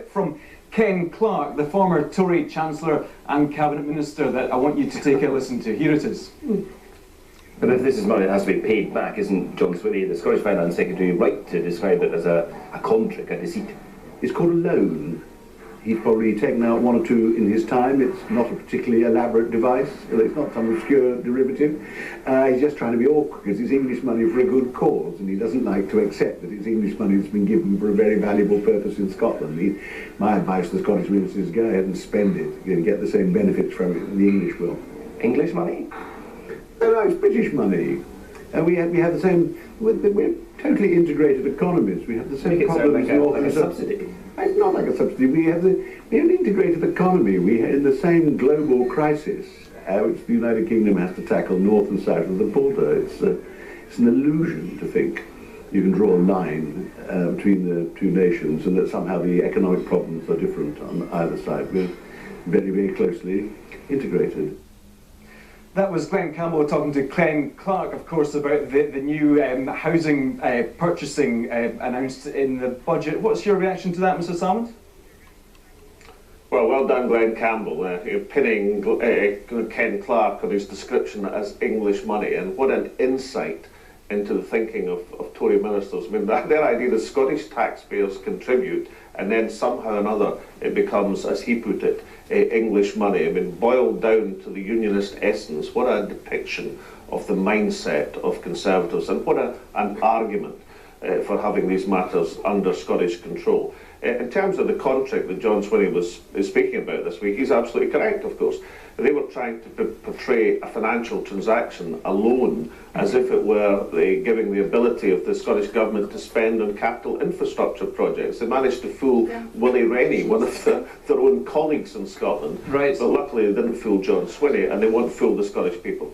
From Ken Clarke, the former Tory Chancellor and Cabinet Minister, that I want you to take a listen to. Here it is. But if this is money that has to be paid back, isn't John Swinney, the Scottish Finance Secretary, right to describe it as a con trick, a deceit? It's called a loan. He's probably taken out one or two in his time. It's not a particularly elaborate device. It's not some obscure derivative. He's just trying to be awkward because it's English money for a good cause, and he doesn't like to accept that it's English money that's been given for a very valuable purpose in Scotland. My advice to the Scottish ministers is go ahead and spend it. You're going to get the same benefits from it that the English will. English money? No, it's British money. We have the same. We're totally integrated economies. We have the same problems. Like a subsidy. It's not like a subsidy. We have an integrated economy. We are in the same global crisis, which the United Kingdom has to tackle north and south of the border. It's an illusion to think you can draw a line between the two nations and that somehow the economic problems are different on either side. We're very, very closely integrated. That was Glenn Campbell talking to Ken Clarke, of course, about the new housing purchasing announced in the budget. What's your reaction to that, Mr. Salmond? Well done, Glenn Campbell. You're pinning Ken Clarke on his description as English money, and what an insight into the thinking of Tory ministers. I mean, their idea that Scottish taxpayers contribute and then somehow or another it becomes, as he put it, English money. I mean, boiled down to the unionist essence, what a depiction of the mindset of Conservatives, and what an argument for having these matters under Scottish control. In terms of the contract that John Swinney is speaking about this week, he's absolutely correct, of course. They were trying to portray a financial transaction, a loan, as if it were giving the ability of the Scottish Government to spend on capital infrastructure projects. They managed to fool Willie Rennie, one of their own colleagues in Scotland. Right. But luckily they didn't fool John Swinney, and they won't fool the Scottish people.